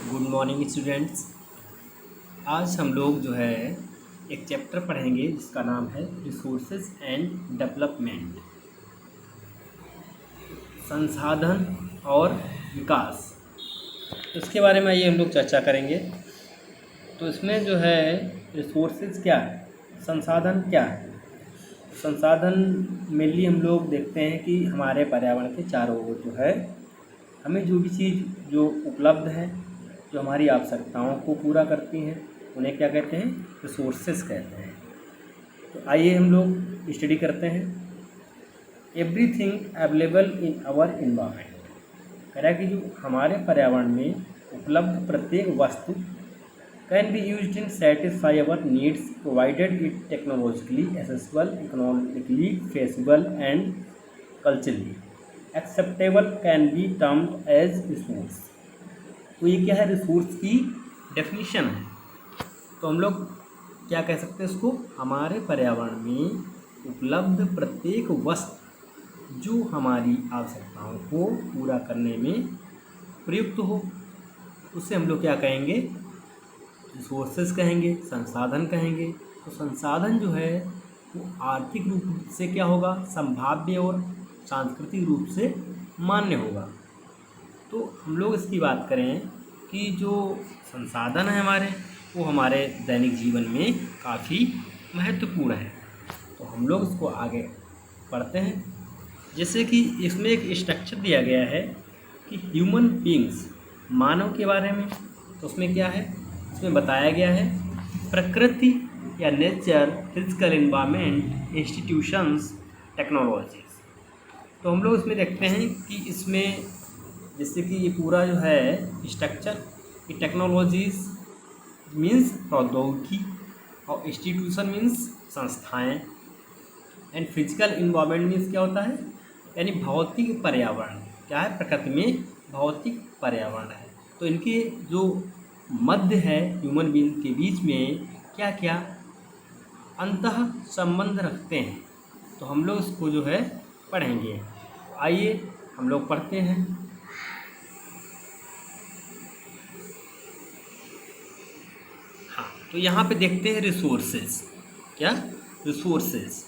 Good morning students. आज हम लोग जो है एक चैप्टर पढ़ेंगे जिसका नाम है रिसोर्सेज एंड डेवलपमेंट, संसाधन और विकास। तो इसके बारे में ये हम लोग चर्चा करेंगे। तो इसमें जो है रिसोर्सेज क्या है, संसाधन क्या है। संसाधन मेनली हम लोग देखते हैं कि हमारे पर्यावरण के चारों ओर जो है हमें जो भी चीज़ जो उपलब्ध है, जो हमारी आवश्यकताओं को पूरा करती हैं, उन्हें क्या कहते हैं, रिसोर्सेज कहते हैं। तो आइए हम लोग स्टडी करते हैं। Everything available in our environment, कह रहा है कि जो हमारे पर्यावरण में उपलब्ध प्रत्येक वस्तु can be used in satisfy our needs provided it technologically accessible, economically feasible and culturally acceptable can be termed as resource. तो ये क्या है, रिसोर्स की डेफिनेशन है। तो हम लोग क्या कह सकते हैं इसको, हमारे पर्यावरण में उपलब्ध प्रत्येक वस्तु जो हमारी आवश्यकताओं को पूरा करने में प्रयुक्त हो, उसे हम लोग क्या कहेंगे, रिसोर्सेज कहेंगे, संसाधन कहेंगे। तो संसाधन जो है वो आर्थिक रूप से क्या होगा, संभाव्य और सांस्कृतिक रूप से मान्य होगा। तो हम लोग इसकी बात करें कि जो संसाधन है हमारे, वो हमारे दैनिक जीवन में काफ़ी महत्वपूर्ण है। तो हम लोग इसको आगे पढ़ते हैं। जैसे कि इसमें एक स्ट्रक्चर दिया गया है कि ह्यूमन बीइंग्स, मानव के बारे में। तो उसमें क्या है, इसमें बताया गया है प्रकृति या nature, physical environment, institutions, technologies. तो हम लोग इसमें देखते हैं कि इसमें जैसे कि ये पूरा जो है स्ट्रक्चर, ये टेक्नोलॉजीज मीन्स प्रौद्योगिकी, और इंस्टीट्यूशन मीन्स संस्थाएं, एंड फिजिकल इन्वायरमेंट मीन्स क्या होता है, यानी भौतिक पर्यावरण। क्या है, प्रकृति में भौतिक पर्यावरण है। तो इनके जो मध्य है ह्यूमन बीइंग के बीच में क्या क्या अंतः संबंध रखते हैं। तो हम लोग इसको जो है पढ़ेंगे। आइए हम लोग पढ़ते हैं। हाँ, तो यहाँ पे देखते हैं रिसोर्सेज। क्या, रिसोर्सेज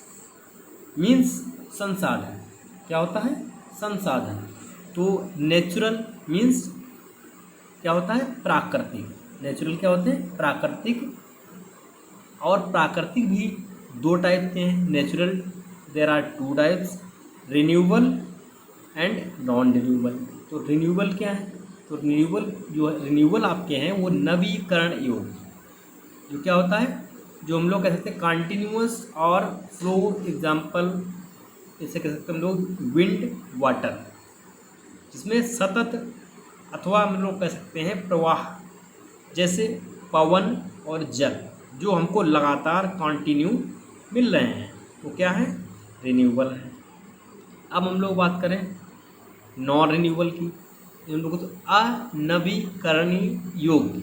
मीन्स संसाधन। क्या होता है, संसाधन। तो नेचुरल मीन्स क्या होता है, प्राकृतिक। नेचुरल क्या होते हैं, प्राकृतिक। और प्राकृतिक भी दो टाइप के हैं। Natural there are two types, renewable and non renewable. तो रिन्यूएबल क्या है, तो रिन्यूएबल जो है, रिन्यूएबल आपके हैं वो नवीकरण योग्य, जो क्या होता है, जो हम लोग कह सकते हैं कंटिन्यूअस और फ्लो। एग्जाम्पल इसे कह सकते हैं हम लोग विंड, वाटर, जिसमें सतत अथवा हम लोग कह सकते हैं प्रवाह, जैसे पवन और जल, जो हमको लगातार कंटिन्यू मिल रहे हैं, वो क्या है, रिन्यूएबल है। अब हम लोग बात करें नॉन रिन्यूएबल की, हम लोग तो अनवीकरणीय योग्य।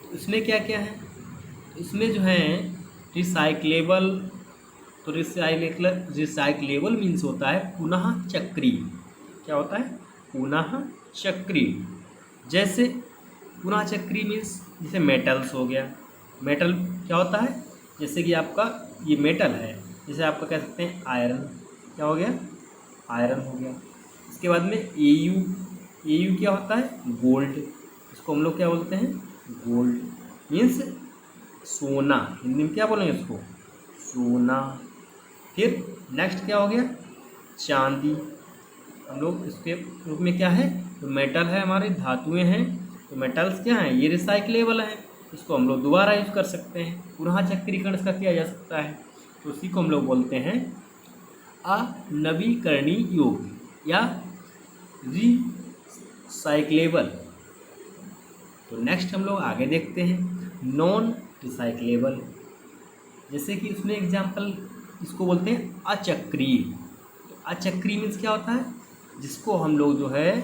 तो इसमें क्या क्या है, इसमें जो है रिसाइक्लेबल। तो रिसाइक्लेबल मीन्स होता है पुनः चक्रीय। क्या होता है, पुनः चक्रीय। जैसे पुनः चक्रीय मीन्स जैसे मेटल्स हो गया। मेटल क्या होता है, जैसे कि आपका ये मेटल है, जैसे आपका कह सकते हैं आयरन। क्या हो गया, आयरन हो गया। इसके बाद में एयू, एयू क्या होता है, गोल्ड। इसको हम लोग क्या बोलते हैं, गोल्ड मीन्स सोना। हिंदी में क्या बोलेंगे इसको, सोना। फिर नेक्स्ट क्या हो गया, चांदी। हम लोग इसके रूप में क्या है, तो मेटल है, हमारे धातुएं हैं। तो मेटल्स क्या हैं, ये रिसाइक्लेबल हैं, इसको हम लोग दोबारा यूज कर सकते हैं, पुनः चक्रीकरण इसका किया जा सकता है। तो उसी को हम लोग बोलते हैं अनवीकरणीय योग्य या रिसाइक्लेबल। तो नेक्स्ट हम लोग आगे देखते हैं नॉन रिसाइक्लेबल। जैसे कि उसमें एग्जाम्पल इसको बोलते हैं अचक्रीय। तो अचक्रीय मीन्स क्या होता है, जिसको हम लोग जो है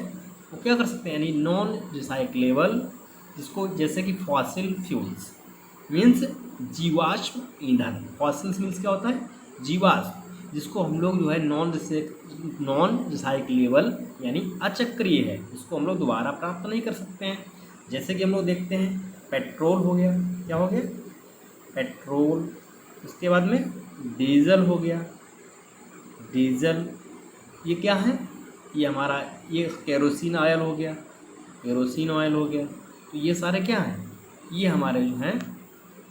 वो क्या कर सकते हैं, यानी नॉन रिसाइक्लेबल, जिसको जैसे कि फॉसिल फ्यूल्स मीन्स जीवाश्म ईंधन। फॉसिल्स मीन्स क्या होता है, जीवाश्म, जिसको हम लोग जो है नॉन रिसाइक्लेबल यानी अचक्रीय है, इसको हम लोग दोबारा प्राप्त नहीं कर सकते हैं। जैसे कि हम लोग देखते हैं पेट्रोल हो गया, क्या हो गया, पेट्रोल। उसके बाद में डीजल हो गया, डीजल। ये क्या है, ये हमारा ये केरोसिन ऑयल हो गया, केरोसिन ऑयल हो गया। तो ये सारे क्या हैं, ये हमारे जो हैं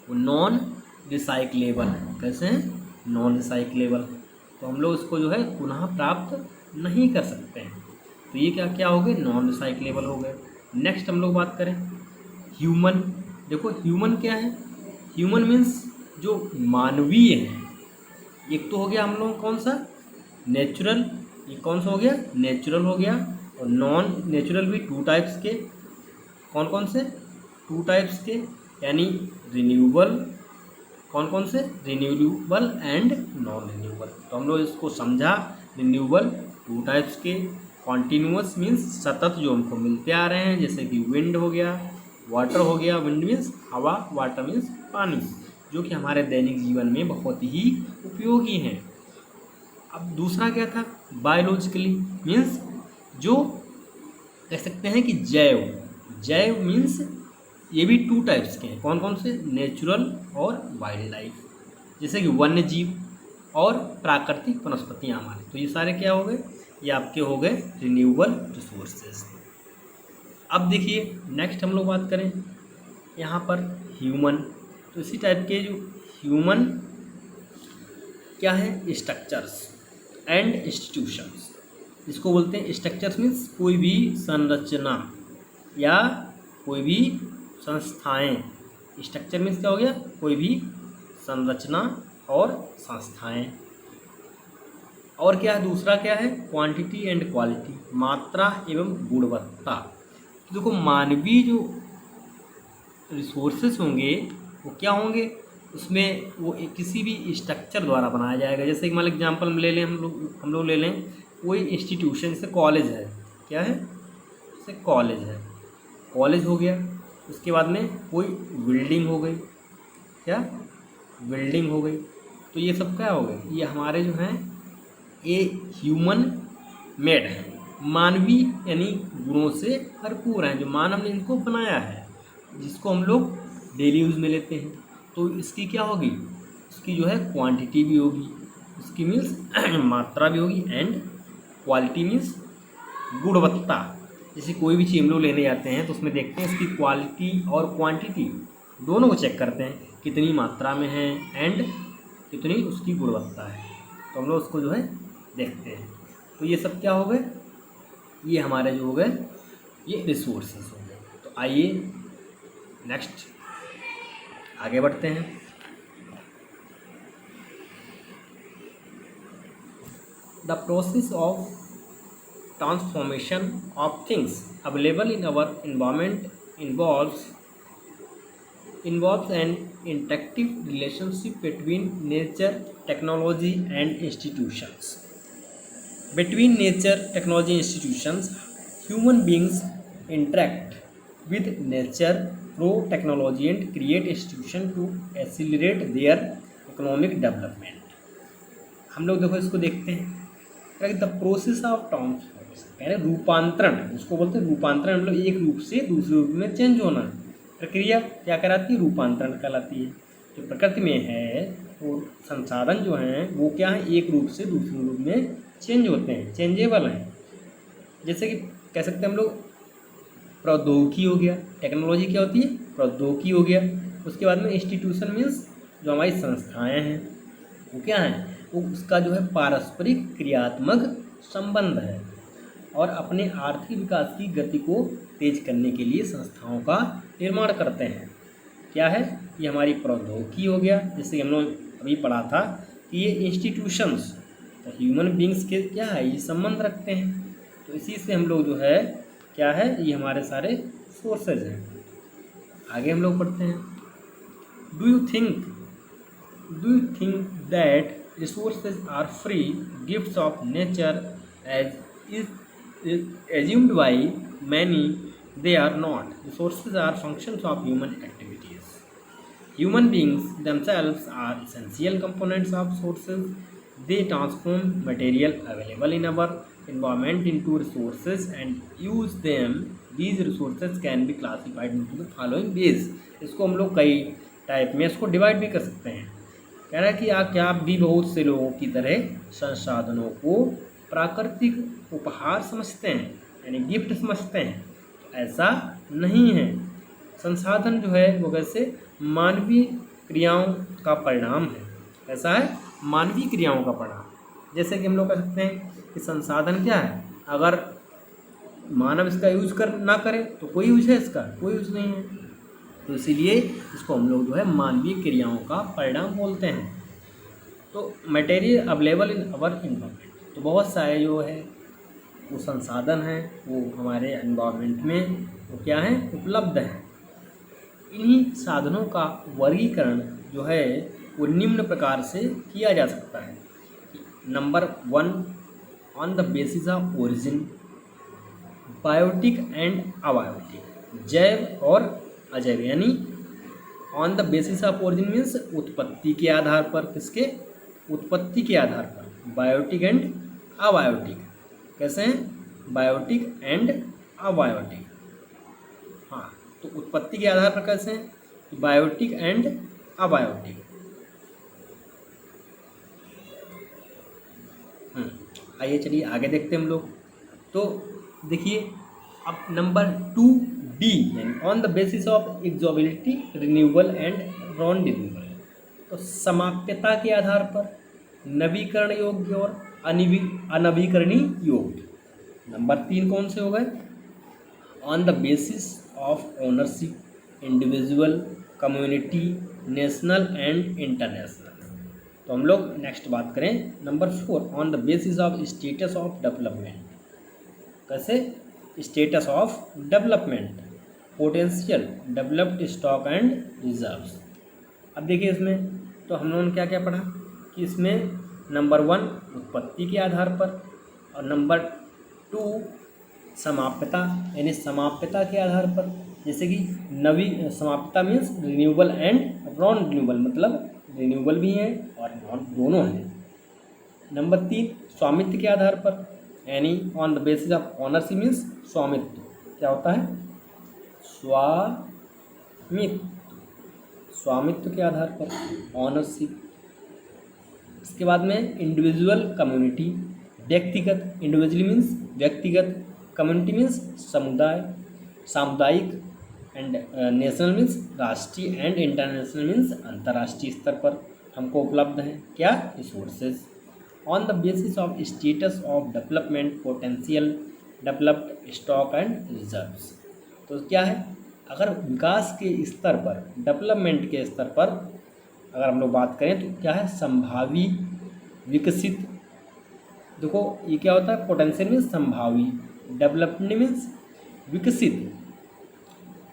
वो नॉन रिसाइक्लेबल हैं। कैसे हैं, नॉन रिसाइक्लेबल। तो हम लोग इसको जो है पुनः प्राप्त नहीं कर सकते हैं। तो ये क्या क्या हो गए, नॉन रिसाइक्लेबल हो गए। नेक्स्ट हम लोग बात करें ह्यूमन। देखो ह्यूमन क्या है, ह्यूमन मीन्स जो मानवीय है। एक तो हो गया हम लोग कौन सा, नेचुरल। ये कौन सा हो गया, नेचुरल हो गया। और नॉन नेचुरल भी टू टाइप्स के, कौन कौन से, टू टाइप्स के, यानी रिन्यूएबल, कौन कौन से, रिन्यूएबल एंड नॉन रिन्यूएबल। तो हम लोग इसको समझा, रिन्यूएबल टू टाइप्स के, कॉन्टीन्यूअस मीन्स सतत जो हमको मिलते आ रहे हैं, जैसे कि विंड हो गया, वाटर हो गया। विंड मीन्स हवा, वाटर मीन्स पानी, जो कि हमारे दैनिक जीवन में बहुत ही उपयोगी हैं। अब दूसरा क्या था, बायोलॉजिकली मीन्स जो कह सकते हैं कि जैव, जैव मीन्स ये भी टू टाइप्स के हैं, कौन कौन से, नेचुरल और वाइल्ड लाइफ, जैसे कि वन्य जीव और प्राकृतिक वनस्पतियाँ हमारे। तो ये सारे क्या हो गए, ये आपके हो गए रिन्यूएबल रिसोर्सेज। अब देखिए नेक्स्ट हम लोग बात करें यहाँ पर ह्यूमन। तो इसी टाइप के जो ह्यूमन क्या है, स्ट्रक्चर्स एंड इंस्टीट्यूशंस, इसको बोलते हैं स्ट्रक्चर्स मीन्स कोई भी संरचना या कोई भी संस्थाएं। स्ट्रक्चर मीन्स क्या हो गया, कोई भी संरचना और संस्थाएं। और क्या है, दूसरा क्या है, क्वांटिटी एंड क्वालिटी, मात्रा एवं गुणवत्ता। तो देखो मानवीय जो रिसोर्सेस होंगे वो क्या होंगे, उसमें वो किसी भी स्ट्रक्चर द्वारा बनाया जाएगा। जैसे कि मान एग्जाम्पल ले लें हम लोग ले लें कोई इंस्टीट्यूशन, जैसे कॉलेज है, क्या है, जैसे कॉलेज है, कॉलेज हो गया। उसके बाद में कोई बिल्डिंग हो गई, क्या, बिल्डिंग हो गई। तो ये सब क्या हो गए, ये हमारे जो हैं ये ह्यूमन मेड है, मानवीय यानी गुणों से भरपूर हैं, जो मानव ने इनको बनाया है, जिसको हम लोग डेली यूज़ में लेते हैं। तो इसकी क्या होगी, इसकी जो है क्वांटिटी भी होगी, इसकी मीन्स मात्रा भी होगी, एंड क्वालिटी मीन्स गुणवत्ता। जैसे कोई भी चीज़ हम लोग लेने जाते हैं तो उसमें देखते हैं इसकी क्वालिटी और क्वांटिटी दोनों को चेक करते हैं, कितनी मात्रा में है एंड कितनी उसकी गुणवत्ता है। तो हम लोग उसको जो है देखते हैं। तो ये सब क्या हो गए, ये हमारे जो हो गए ये रिसोर्सेज हो गए। तो आइए नेक्स्ट आगे बढ़ते हैं। The process of transformation of things available in our environment involves an interactive relationship between nature, technology and institutions. Between nature, technology and institutions, human beings interact with nature through technology and create institutions to accelerate their economic development. हम लोग देखो इसको देखते हैं, the process of transformation, यानी रूपांतरण, उसको बोलते हैं रूपांतरण, मतलब एक रूप से दूसरे रूप में चेंज होना। प्रक्रिया क्या कराती है, रूपांतरण कहलाती है। जो प्रकृति में है वो संसाधन जो हैं वो क्या है, एक रूप से दूसरे रूप में चेंज होते हैं, चेंजेबल हैं। जैसे कि कह सकते हैं हम लोग प्रौद्योगिकी हो गया, टेक्नोलॉजी क्या होती है, प्रौद्योगिकी हो गया। उसके बाद में इंस्टीट्यूशन मीन्स जो हमारी संस्थाएँ हैं वो क्या हैं, वो उसका जो है पारस्परिक क्रियात्मक संबंध है और अपने आर्थिक विकास की गति को तेज करने के लिए संस्थाओं का निर्माण करते हैं। क्या है, ये हमारी प्रौद्योगिकी हो गया। जैसे हम लोग अभी पढ़ा था कि ये इंस्टीट्यूशंस तो ह्यूमन बींग्स के क्या है, ये संबंध रखते हैं। तो इसी से हम लोग जो है क्या है, ये हमारे सारे सोर्सेज हैं। आगे हम लोग पढ़ते हैं, do you think that resources are free gifts of nature as is assumed by many? They are not. Resources are functions of human activities. Human beings themselves are essential components of sources. They transform material available in our environment into resources and use them these resources can be classified into the following veg. इसको हम लोग कई type में इसको divide भी कर सकते हैं। कह रहा है कि क्या आप भी बहुत से लोगों की तरह संसाधनों को प्राकृतिक उपहार समझते हैं, यानी गिफ्ट समझते हैं? तो ऐसा नहीं है। संसाधन जो है वो कैसे मानवीय क्रियाओं का परिणाम है। ऐसा है मानवीय क्रियाओं का परिणाम। जैसे कि हम लोग कह सकते हैं कि संसाधन क्या है, अगर मानव इसका यूज ना करे तो कोई यूज है, इसका कोई यूज नहीं है। तो इसीलिए इसको हम लोग जो है मानवीय क्रियाओं का परिणाम बोलते हैं। तो material available in our environment, तो बहुत सारे जो है वो संसाधन हैं वो हमारे एनवायरनमेंट में वो क्या है उपलब्ध हैं। इन्हीं साधनों का वर्गीकरण जो है वो निम्न प्रकार से किया जा सकता है। Number 1, on the basis of origin, biotic and abiotic, जैव और अजैव। यानी on the basis of origin means उत्पत्ति के आधार पर, किसके? उत्पत्ति के आधार पर। बायोटिक एंड अबायोटिक, कैसे हैं? Biotic and abiotic. हाँ, तो उत्पत्ति के आधार पर कैसे हैं? Biotic and abiotic. आइए चलिए आगे देखते हैं हम लोग। तो देखिए अब नंबर 2D, यानी on the basis of exhaustibility, renewable and non renewable. तो समाप्यता के आधार पर, नवीकरण योग्य और अनवीकरणीय योग्य। नंबर 3 कौन से हो गए? On the basis of ownership, individual, community, national and international. तो हम लोग नेक्स्ट बात करें number 4, on the basis of status of development. कैसे? Status of development, potential, developed stock and reserves. अब देखिए इसमें तो हम लोगों ने क्या क्या पढ़ा कि इसमें नंबर 1 उत्पत्ति के आधार पर, और नंबर 2 समाप्यता, यानी समाप्यता के आधार पर। जैसे कि समाप्यता means renewable and non renewable, मतलब रिन्यूएबल भी हैं और नॉन, दोनों हैं। नंबर 3 स्वामित्व के आधार पर, यानी on the basis of ownership means स्वामित्व। क्या होता है? स्वामित्व के आधार पर ऑनरशिप। इसके बाद में इंडिविजुअल, कम्युनिटी, व्यक्तिगत, इंडिविजुअली मीन्स व्यक्तिगत, कम्युनिटी मीन्स समुदाय, सामुदायिक, एंड नेशनल मीन्स राष्ट्रीय, एंड इंटरनेशनल मीन्स अंतर्राष्ट्रीय स्तर पर हमको उपलब्ध हैं क्या? Resources. On the basis of status of development, potential, developed stock and reserves. तो क्या है? अगर विकास के स्तर पर, डेवलपमेंट के स्तर पर अगर हम लोग बात करें तो क्या है? संभावी, विकसित। देखो ये क्या होता है? पोटेंशियल मीन्स संभावी, डेवलपमेंट मीन्स विकसित,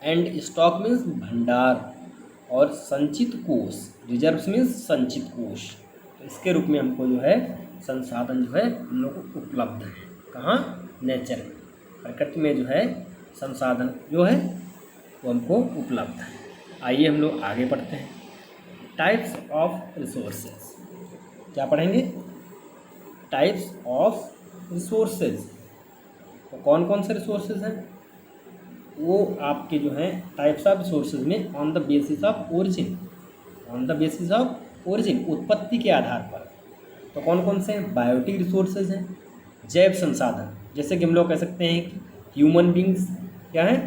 एंड स्टॉक मीन्स भंडार, और संचित कोष, रिजर्व्स मीन्स संचित कोष। तो इसके रूप में हमको जो है संसाधन जो है हम लोग को उपलब्ध है। कहाँ? नेचर में, प्रकृति में जो है संसाधन जो है वो हमको उपलब्ध है। आइए हम लोग आगे बढ़ते हैं। टाइप्स ऑफ रिसोर्सेज, क्या पढ़ेंगे? Types of resources. तो कौन कौन से रिसोर्सेज हैं वो आपके जो हैं टाइप्स ऑफ रिसोर्सेज में on the basis of origin, on the basis of origin, उत्पत्ति के आधार पर। तो कौन कौन से हैं? बायोटिक रिसोर्सेज हैं, जैव संसाधन। जैसे कि हम लोग कह सकते हैं कि ह्यूमन बींग्स, क्या है?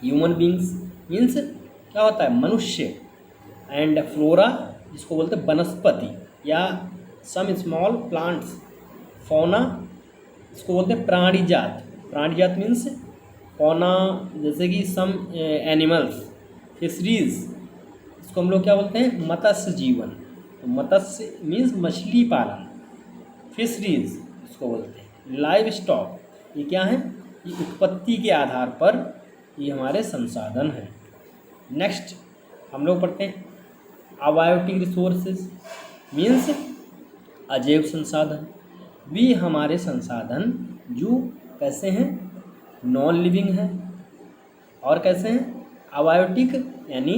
ह्यूमन बींग्स मीन्स क्या होता है? मनुष्य, एंड फ्लोरा जिसको बोलते हैं वनस्पति, या सम स्मॉल प्लांट्स, फौना इसको बोलते हैं प्राणी जात। प्राणी जात मीन्स फौना, जैसे कि सम एनिमल्स। फिशरीज इसको हम लोग क्या बोलते हैं? मत्स्य जीवन। तो मत्स्य मीन्स मछली पालन, फिशरीज इसको बोलते हैं। लाइव स्टॉक, ये क्या है? ये उत्पत्ति के आधार पर ये हमारे संसाधन हैं। नेक्स्ट हम लोग पढ़ते हैं अबायोटिक रिसोर्सेज मीन्स अजैव संसाधन। वे हमारे संसाधन जो कैसे हैं? नॉन लिविंग है, और कैसे हैं? अबायोटिक, यानी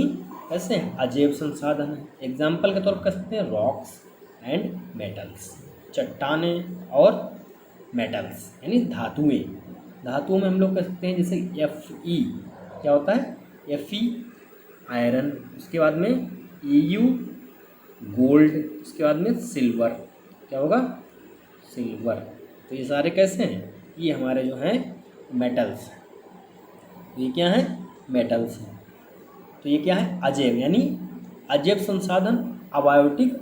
कैसे हैं? अजैव संसाधन है। एग्जाम्पल के तौर पर कह सकते हैं रॉक्स एंड मेटल्स, चट्टानें और मेटल्स यानी धातुएं। धातुओं में हम लोग कह सकते हैं जैसे Fe, क्या होता है Fe आयरन, उसके बाद में Eu गोल्ड, उसके बाद में सिल्वर, क्या होगा सिल्वर। तो ये सारे कैसे हैं, ये हमारे जो हैं मेटल्स हैं। ये क्या है मेटल्स हैं। तो ये क्या है अजैव, यानी अजैव संसाधन, अबायोटिक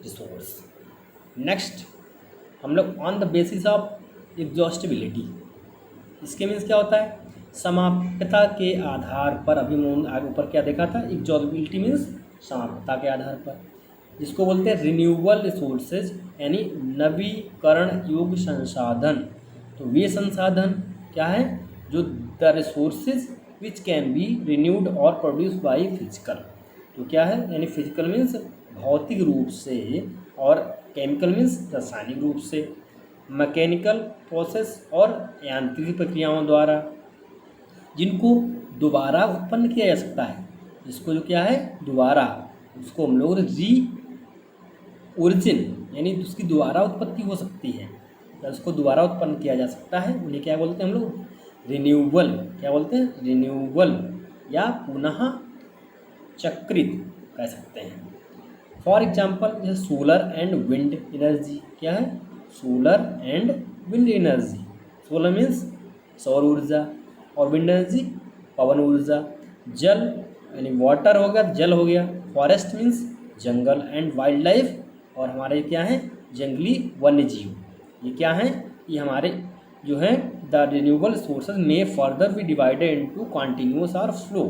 रिसोर्स। नेक्स्ट हम लोग on the basis of exhaustibility, इसके मीन्स क्या होता है समाप्यता के आधार पर। अभी आगे ऊपर क्या देखा था, एग्जॉस्टिबिलिटी मीन्स समाप्यता के आधार पर, जिसको बोलते हैं रिन्यूएबल रिसोर्सेज, यानी नवीकरण योग्य संसाधन। तो वे संसाधन क्या है जो the resources which can be renewed और प्रोड्यूस बाई फिजिकल। तो क्या है यानी फिजिकल मीन्स भौतिक रूप से और केमिकल मीन्स रासायनिक रूप से, मैकेनिकल प्रोसेस और यांत्रिक प्रक्रियाओं द्वारा, जिनको दोबारा उत्पन्न किया जा सकता है। जिसको जो क्या है दोबारा, उसको हम लोग ओरिजिन, यानी उसकी दोबारा उत्पत्ति हो सकती है, या उसको दोबारा उत्पन्न किया जा सकता है, उन्हें क्या बोलते हैं हम लोग रिन्यूएबल, क्या बोलते हैं रिन्यूएबल या पुनः चक्रित कह सकते हैं। फॉर एग्जाम्पल जैसे सोलर एंड विंड एनर्जी, क्या है solar and wind energy. Solar means सौर ऊर्जा और विंड एनर्जी पवन ऊर्जा। जल यानी वाटर हो गया, जल हो गया। Forest means jungle and wild life, और हमारे क्या हैं जंगली वन्य जीव। ये क्या हैं ये हमारे जो है द रिन्यूएबल सोर्सेज में फर्दर भी डिवाइडेड इनटू कॉन्टिन्यूस और फ्लो।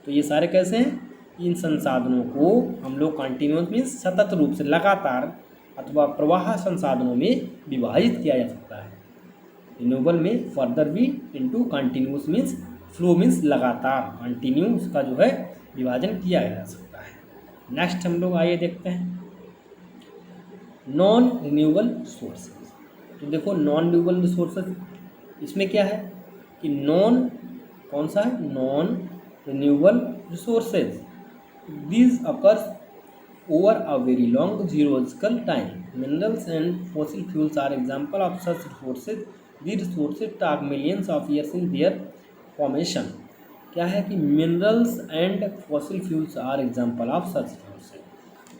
तो ये सारे कैसे हैं, इन संसाधनों को हम लोग कॉन्टिन्यूस मीन्स सतत रूप से लगातार अथवा प्रवाह संसाधनों में विभाजित किया जा सकता है। रिन्यूएबल में फर्दर भी into continuous means flow means लगातार, कॉन्टिन्यूस का जो है विभाजन किया जा सकता है। नेक्स्ट हम लोग आइए देखते हैं नॉन रिन्यूएबल सोर्सेज। तो देखो नॉन रिन्यूएबल रिसोर्सेज, इसमें क्या है कि नॉन कौन सा है non renewable resources, these occurs over a very long geological time. Minerals and fossil fuels are example of such resources. These resources take millions of years in their formation. क्या है कि minerals and fossil fuels are example of such resources.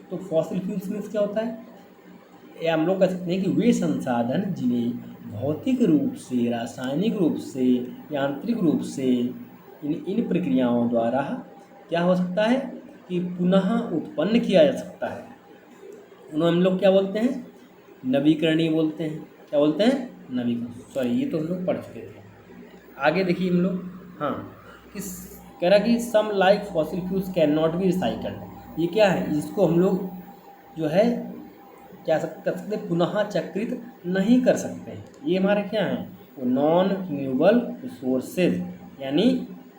तो fossil fuels means क्या होता है, या हम लोग कह सकते हैं कि वे संसाधन जिन्हें भौतिक रूप से, रासायनिक रूप से, यांत्रिक रूप से इन प्रक्रियाओं द्वारा क्या हो सकता है कि पुनः उत्पन्न किया जा सकता है। उन्हें हम लोग क्या बोलते हैं नवीकरणीय बोलते हैं। क्या बोलते हैं नवीकरण, सॉरी ये तो हम लोग पढ़ चुके थे। आगे देखिए हम लोग, हाँ किस कह रहा कि some like fossil fuels can not be recycled. ये क्या है, इसको हम लोग जो है क्या कर सकते पुनः चक्रित नहीं कर सकते हैं। ये हमारे क्या हैं वो नॉन रिन्यूएबल रिसोर्सेज, यानी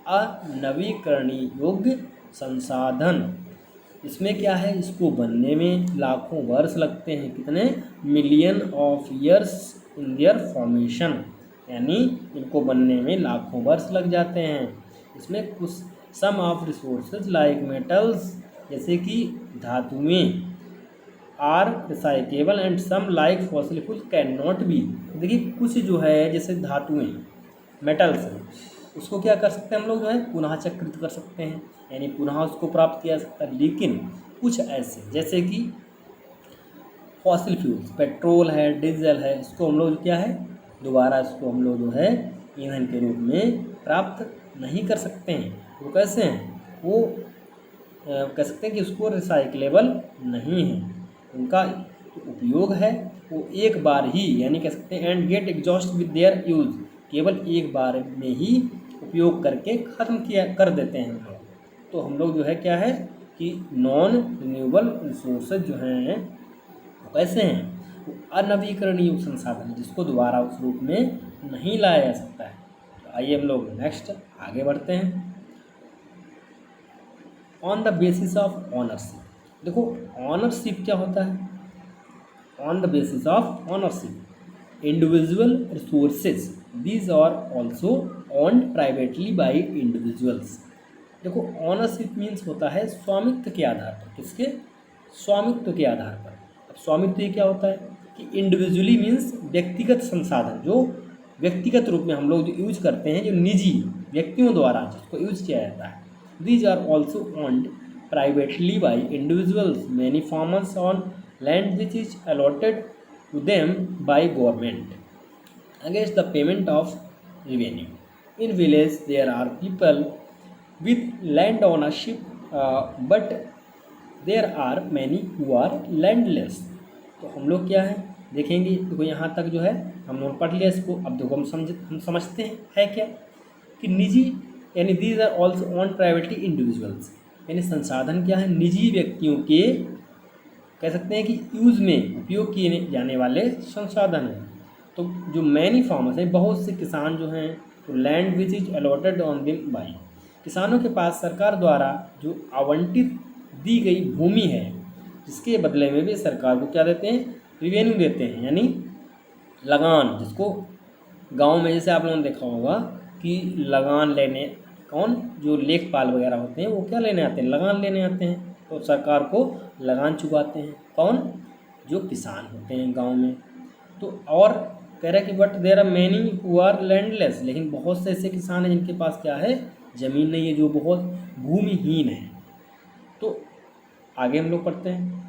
अनवीकरणीय योग्य संसाधन। इसमें क्या है इसको बनने में लाखों वर्ष लगते हैं, कितने million of years in their formation, यानी इनको बनने में लाखों वर्ष लग जाते हैं। इसमें कुछ some of resources like metals, जैसे कि धातुएं, are recyclable and some like fossil fuel can not be. देखिए कुछ जो है जैसे धातुएं मेटल्स उसको क्या कर सकते हैं हम लोग जो है पुनः चक्रित कर सकते हैं, यानी पुनः उसको प्राप्त किया जा सकता है। लेकिन कुछ ऐसे जैसे कि फॉसिल फ्यूल्स, पेट्रोल है, डीजल है, इसको हम लोग क्या है दोबारा इसको हम लोग जो है ईंधन के रूप में प्राप्त नहीं कर सकते हैं। वो कैसे हैं, वो कह सकते हैं कि उसको रिसाइकलेबल नहीं है, उनका उपयोग है वो एक बार ही, यानी कह सकते हैं and get exhaust with their use, केवल एक बार में ही उपयोग करके ख़त्म किया कर देते हैं हम लोग। तो हम लोग जो है क्या है कि नॉन रिन्यूएबल रिसोर्सेज जो हैं वो कैसे हैं, वो अनवीकरणीय संसाधन जिसको दोबारा उस रूप में नहीं लाया जा सकता है। तो आइए हम लोग नेक्स्ट आगे बढ़ते हैं। On the basis of ownership, देखो ऑनरशिप क्या होता है, on the basis of ownership individual resources these are also owned privately by individuals. देखो ऑनरशिप मीन्स होता है स्वामित्व के आधार पर, किसके स्वामित्व के आधार पर। अब स्वामित्व ये क्या होता है कि इंडिविजुअली मीन्स व्यक्तिगत संसाधन जो व्यक्तिगत रूप में हम लोग जो यूज करते हैं, जो निजी व्यक्तियों द्वारा जिसको यूज किया जाता है। These are also owned privately by individuals many farmers on land which is allotted to them by government against the payment of revenue. In village there are people with land ownership, but there are many who are landless. तो हम लोग क्या है देखेंगे, देखो यहाँ तक जो है हम लोग पढ़ लिया इसको। अब देखो हम समझते हैं है क्या कि निजी यानी these are also owned privately individuals, यानी संसाधन क्या है निजी व्यक्तियों के कह सकते हैं कि यूज़ में उपयोग किए जाने वाले संसाधन हैं। तो जो मैनी फार्मर्स हैं, बहुत से किसान जो हैं, तो land which is allotted on them by, किसानों के पास सरकार द्वारा जो आवंटित दी गई भूमि है, जिसके बदले में भी सरकार को क्या देते हैं, रिवेन्यू देते हैं, यानी लगान, जिसको गांव में जैसे आप लोगों ने देखा होगा कि लगान लेने कौन जो लेखपाल वगैरह होते हैं वो क्या लेने आते हैं, लगान लेने आते हैं, तो सरकार को लगान चुकाते हैं कौन, जो किसान होते हैं गांव में। तो और कह रहा है कि but there are many who are landless, लेकिन बहुत से ऐसे किसान हैं जिनके पास क्या है, ज़मीन नहीं है, जो बहुत भूमिहीन है। तो आगे हम लोग पढ़ते हैं।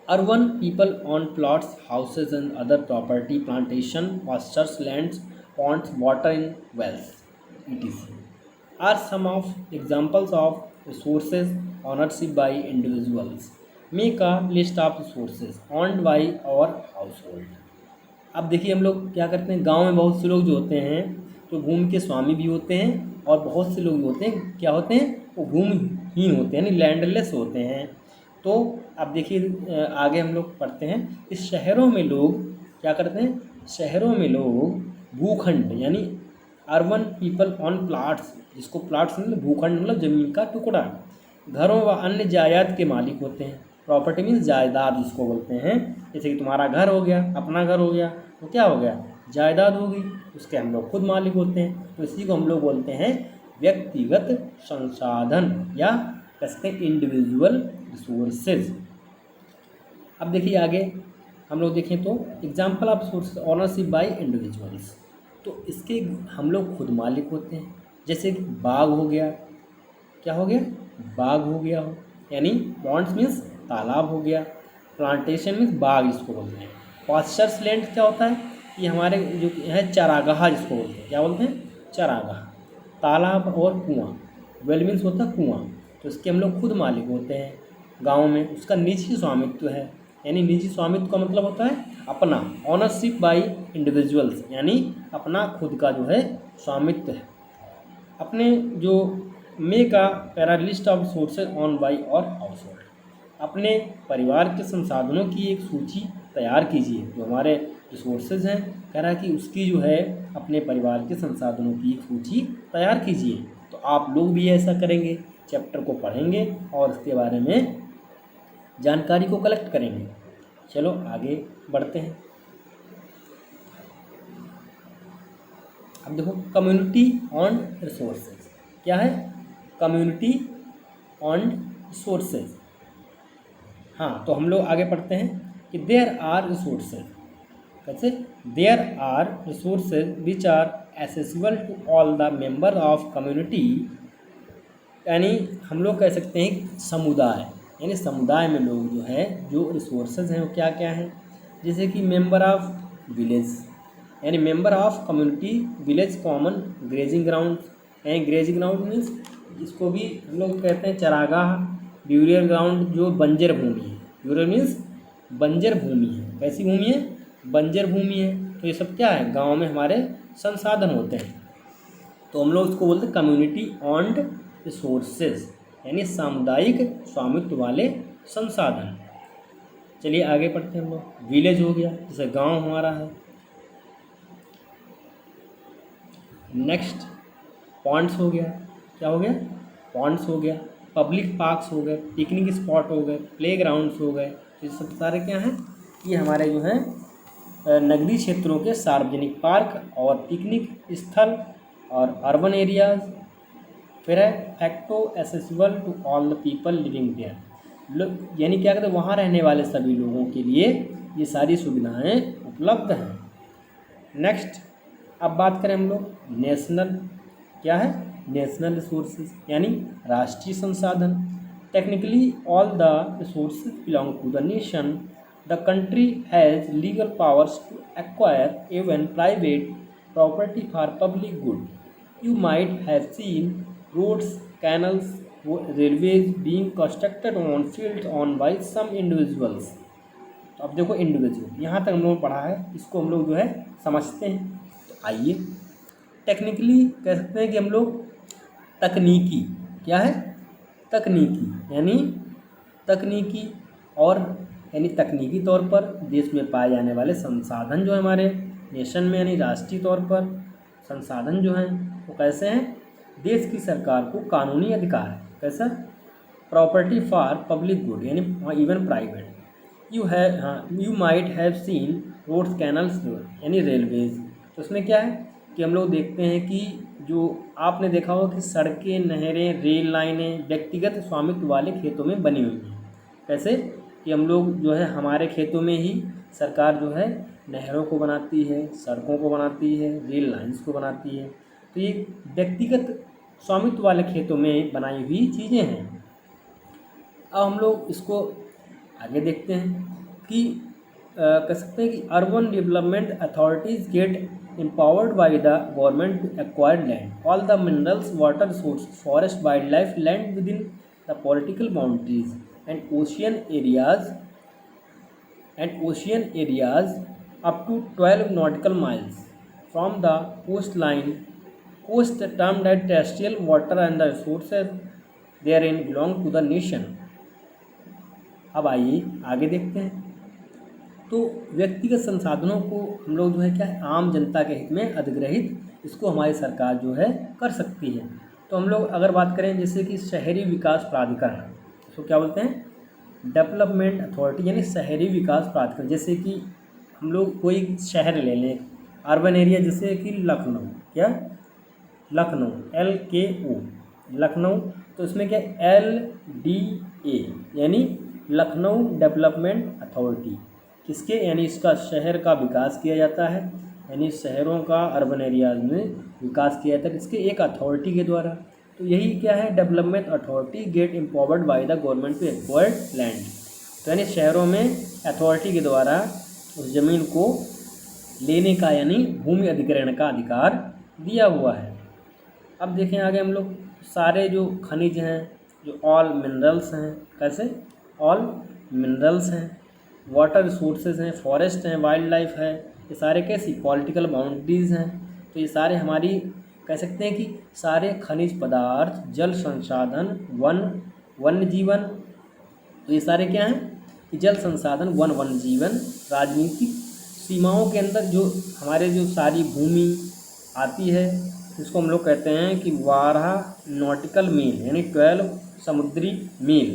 Urban people on plots houses and other property plantation pastures lands ponds water in wells etc are some of examples of resources ownership by individuals. Make a list of resources owned by our household. अब देखिए हम लोग क्या करते हैं, गांव में बहुत से लोग जो होते हैं तो भूमि के स्वामी भी होते हैं, और बहुत से लोग होते हैं क्या होते हैं, वो भूमिहीन होते हैं, यानी लैंडलेस होते हैं। तो अब देखिए आगे हम लोग पढ़ते हैं कि शहरों में लोग क्या करते हैं, शहरों में लोग भूखंड यानी अर्बन पीपल ऑन प्लाट्स, जिसको प्लाट्स मतलब भूखंड मतलब ज़मीन का टुकड़ा, घरों व अन्य जायदाद के मालिक होते हैं। प्रॉपर्टी मीन्स जायदाद जिसको बोलते हैं, जैसे कि तुम्हारा घर हो गया, अपना घर हो गया, तो क्या हो गया, जायदाद होगी, उसके हम लोग खुद मालिक होते हैं। तो इसी को हम लोग बोलते हैं व्यक्तिगत संसाधन या कह सकते हैं इंडिविजुअल रिसोर्सेज। अब देखिए आगे हम लोग देखें तो example of resources ownership bye individuals, तो इसके हम लोग खुद मालिक होते हैं। जैसे कि बाग हो गया, क्या हो गया, बाग हो गया हो, यानी पॉन्ड्स मीन्स तालाब हो गया, प्लांटेशन मीन्स बाग इसको बोलते हैं। पास्चर्स लैंड क्या होता है, ये हमारे जो है चारागाह जिसको बोलते हैं, क्या बोलते हैं, चारागाह। तालाब और कुआं, वेल मीन्स होता है कुआं, तो इसके हम लोग खुद मालिक होते हैं गाँव में। उसका निजी स्वामित्व है, यानी निजी स्वामित्व का मतलब होता है अपना, ऑनरशिप बाई इंडिविजुअल्स, यानी अपना खुद का जो है स्वामित्व है। अपने जो make a para list of sources on by और हाउस होल्ड, अपने परिवार के संसाधनों की एक सूची तैयार कीजिए। जो हमारे रिसोर्सेज हैं, कह रहा है कि उसकी जो है अपने परिवार के संसाधनों की एक सूची तैयार कीजिए। तो आप लोग भी ऐसा करेंगे, चैप्टर को पढ़ेंगे और उसके बारे में जानकारी को कलेक्ट करेंगे। चलो आगे बढ़ते हैं। अब देखो कम्युनिटी ऑन रिसोर्सेज क्या है, कम्युनिटी ऑन रिसोर्सेज। हाँ, तो हम लोग आगे पढ़ते हैं कि देयर आर रिसोर्सेज, कैसे, there are resources which are accessible to all the member of community, यानी हम लोग कह सकते हैं समुदाय, यानी समुदाय में लोग जो है जो रिसोर्सेज हैं वो क्या क्या हैं। जैसे कि मेंबर ऑफ विलेज, यानी member of community village common grazing ground, यानी ग्रेजिंग ग्राउंड मीन्स इसको भी हम लोग कहते हैं चरागाह, ब्यूरियल ग्राउंड जो बंजर भूमि है, ब्यूरियल मीन्स बंजर भूमि है, कैसी भूमि है, बंजर भूमि है। तो ये सब क्या है, गांव में हमारे संसाधन होते हैं, तो हम लोग उसको बोलते हैं कम्युनिटी ऑन्ड रिसोर्सेज, यानी सामुदायिक स्वामित्व वाले संसाधन। चलिए आगे पढ़ते हैं हम लोग। विलेज हो गया, जैसे गांव हमारा है। नेक्स्ट पॉन्ड्स हो गया, क्या हो गया, पॉन्ड्स हो गया। पब्लिक पार्क्स हो गए, पिकनिक स्पॉट हो गए, प्ले ग्राउंड्स हो गए। ये सब सारे क्या हैं, ये हमारे जो हैं नगरीय क्षेत्रों के सार्वजनिक पार्क और पिकनिक स्थल और अर्बन एरियाज। फिर है facto accessible to all the people living there, यानी क्या कहते हैं, वहाँ रहने वाले सभी लोगों के लिए ये सारी सुविधाएं उपलब्ध हैं। नेक्स्ट अब बात करें हम लोग नेशनल, क्या है, नेशनल रिसोर्सेज यानी राष्ट्रीय संसाधन। Technically all the resources belong to the nation. The country has legal powers to acquire even private property for public good. You might have seen roads, canals, railways being constructed on fields owned by some individuals। तो अब देखो individual, यहाँ तक हम लोगों ने पढ़ा है, इसको हम लोग जो है समझते हैं। तो आइए टेक्निकली कह सकते हैं कि हम लोग तकनीकी, क्या है, तकनीकी यानी तकनीकी और यानी तकनीकी तौर पर देश में पाए जाने वाले संसाधन जो है हमारे नेशन में यानी राष्ट्रीय तौर पर संसाधन जो हैं वो कैसे हैं, देश की सरकार को कानूनी अधिकार है। कैसा, प्रॉपर्टी फॉर पब्लिक गुड यानी even private. You might have seen roads, canals यानी रेलवेज। तो उसमें क्या है कि हम लोग देखते हैं कि जो आपने देखा होगा कि सड़कें, नहरें, रेल लाइनें व्यक्तिगत स्वामित्व वाले खेतों में बनी हुई हैं। कैसे कि हम लोग जो है हमारे खेतों में ही सरकार जो है नहरों को बनाती है, सड़कों को बनाती है, रेल लाइन्स को बनाती है। तो ये व्यक्तिगत स्वामित्व वाले खेतों में बनाई हुई चीज़ें हैं। अब हम लोग इसको आगे देखते हैं कि कह सकते हैं कि urban development authorities get empowered by the government to acquire land, all the minerals, water resources, forest, wildlife, land within the political boundaries, and ocean areas up to 12 nautical miles from the coast termed as terrestrial water, and the resources therein belong to the nation। अब आइए आगे देखते हैं। तो व्यक्तिगत संसाधनों को हम लोग जो है क्या है आम जनता के हित में अधिग्रहित इसको हमारी सरकार जो है कर सकती है। तो हम लोग अगर बात करें जैसे कि शहरी विकास प्राधिकरण, इसको क्या बोलते हैं, डेवलपमेंट अथॉरिटी यानी शहरी विकास प्राधिकरण। जैसे कि हम लोग कोई शहर ले लें, अर्बन एरिया, जैसे कि लखनऊ, क्या, लखनऊ, LKO, लखनऊ। तो इसमें क्या LDA यानी लखनऊ डेवलपमेंट अथॉरिटी, किसके, यानी इसका शहर का विकास किया जाता है, यानी शहरों का अर्बन एरियाज में विकास किया जाता है किसके, एक अथॉरिटी के द्वारा। तो यही क्या है, development authority get empowered by the government to acquire land. तो यानी शहरों में अथॉरिटी के द्वारा उस ज़मीन को लेने का यानी भूमि अधिग्रहण का अधिकार दिया हुआ है। अब देखें आगे हम लोग सारे जो खनिज हैं, जो ऑल मिनरल्स हैं, कैसे, ऑल मिनरल्स हैं, वाटर रिसोर्सेज हैं, फॉरेस्ट हैं, वाइल्ड लाइफ है, ये सारे कैसी पॉलिटिकल बाउंड्रीज़ हैं। तो ये सारे हमारी कह सकते हैं कि सारे खनिज पदार्थ, जल संसाधन, वन्य जीवन। तो ये सारे क्या हैं कि जल संसाधन, वन्य जीवन, राजनीतिक सीमाओं के अंदर जो हमारे जो सारी भूमि आती है इसको हम लोग कहते हैं कि 12 नॉटिकल मील यानी 12 समुद्री मील।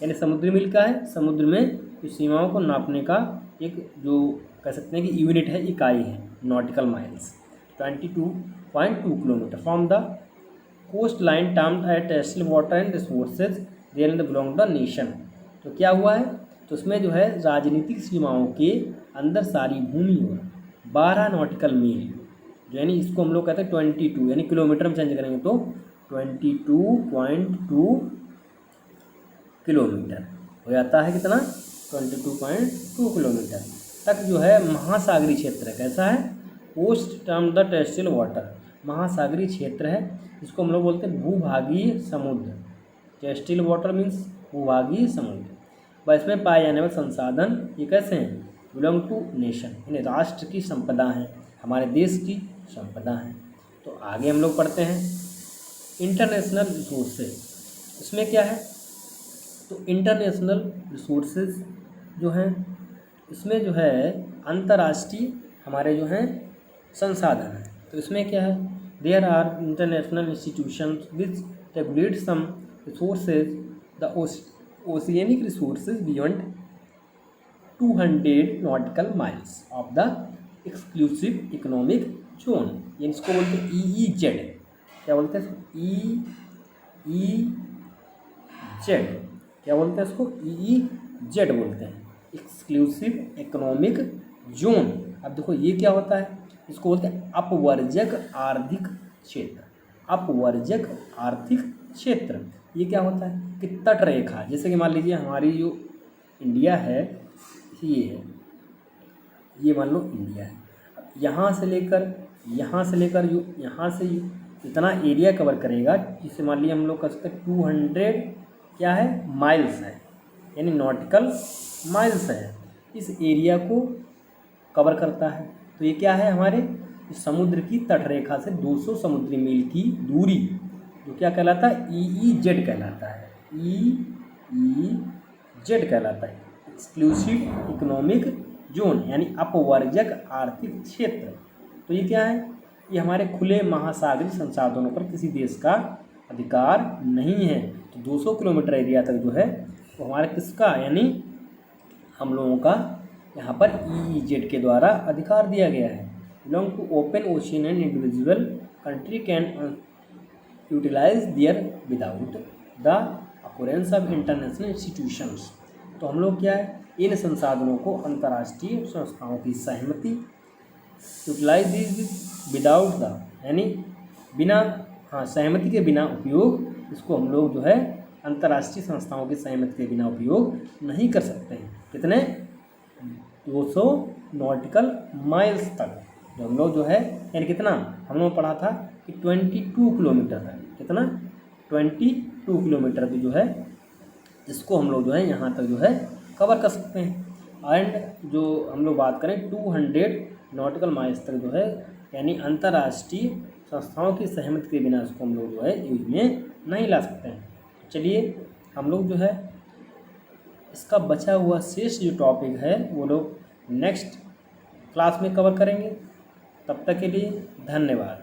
यानी समुद्री मील का है, समुद्र में इस सीमाओं को नापने का एक जो कह सकते हैं कि यूनिट है, इकाई है, nautical miles. 22.2 kilometre from the coast line termed at territorial water and resources therein belong the nation. तो क्या हुआ है, तो उसमें जो है राजनीतिक सीमाओं के अंदर सारी भूमि हो 12 नॉटिकल मील, जो यानी इसको हम लोग कहते हैं 22 यानी किलोमीटर में चेंज करेंगे तो 22.2 किलोमीटर हो जाता है, कितना, 22.2 किलोमीटर तक जो है महासागरीय क्षेत्र है। कैसा है, coast term the terrestrial water, महासागरीय क्षेत्र है, इसको हम लोग बोलते हैं भूभागीय समुद्र। टेरेस्ट्रियल वाटर मीन्स भूभागीय समुद्र। बस इसमें पाए जाने वाले संसाधन ये कैसे हैं, बिलोंग टू नेशन यानी राष्ट्र की संपदा हैं, हमारे देश की संपदा हैं। तो आगे हम लोग पढ़ते हैं इंटरनेशनल रिसोर्सेज। इसमें क्या है, तो इंटरनेशनल रिसोर्सेज जो हैं इसमें जो है अंतर्राष्ट्रीय हमारे जो हैं संसाधन हैं। तो इसमें क्या है, there are international institutions which regulate some resources, the oceanic resources beyond 200 nautical miles of the exclusive economic zone. ये इसको बोलते हैं EEZ। क्या बोलते हैं, EEZ क्या बोलते हैं इसको, EEZ बोलते हैं, एक्सक्लूसिव इकोनॉमिक जोन। अब देखो ये क्या होता है, इसको बोलते हैं अपवर्जक आर्थिक क्षेत्र। अपवर्जक आर्थिक क्षेत्र ये क्या होता है कि तट रेखा, जैसे कि मान लीजिए हमारी जो इंडिया है ये है, ये मान लो इंडिया है, यहाँ से लेकर जो यहाँ से इतना एरिया कवर करेगा, जिसे मान लीजिए हम लोग कर सकते हैं 200 क्या है माइल्स है, यानी नॉटिकल माइल्स है, इस एरिया को कवर करता है। तो ये क्या है हमारे समुद्र की तटरेखा से 200 समुद्री मील की दूरी, जो क्या कहलाता है EEZ कहलाता है, EEZ कहलाता है, एक्सक्लूसिव इकोनॉमिक जोन, यानी अपवर्जक आर्थिक क्षेत्र। तो ये क्या है, ये हमारे खुले महासागरीय संसाधनों पर किसी देश का अधिकार नहीं है। तो 200 किलोमीटर एरिया तक जो है वो हमारे किसका, यानी हम लोगों का यहाँ पर EEZ के द्वारा अधिकार दिया गया है। Belong to open ocean and individual country can utilise their without the occurrence of international institutions. तो हम लोग क्या है, इन संसाधनों को अंतर्राष्ट्रीय संस्थाओं की सहमति, यूटिलाइज दिस विदाउट द, यानी बिना सहमति के बिना उपयोग, इसको हम लोग जो है अंतर्राष्ट्रीय संस्थाओं की सहमति के बिना उपयोग नहीं कर सकते हैं। कितने 200 नॉटिकल माइल्स तक जो हम लोग जो है, यानी कितना हम लोग पढ़ा था कि 22 किलोमीटर तक, कितना 22 किलोमीटर की जो है इसको हम लोग जो है यहाँ तक जो है कवर कर सकते हैं। एंड जो हम लोग बात करें 200 नॉटिकल माइल्स तक जो है, यानी अंतर्राष्ट्रीय संस्थाओं की सहमति के बिना इसको हम लोग जो है यूज में नहीं ला सकते हैं। चलिए हम लोग जो है इसका बचा हुआ शेष जो टॉपिक है वो लोग नेक्स्ट क्लास में कवर करेंगे। तब तक के लिए धन्यवाद।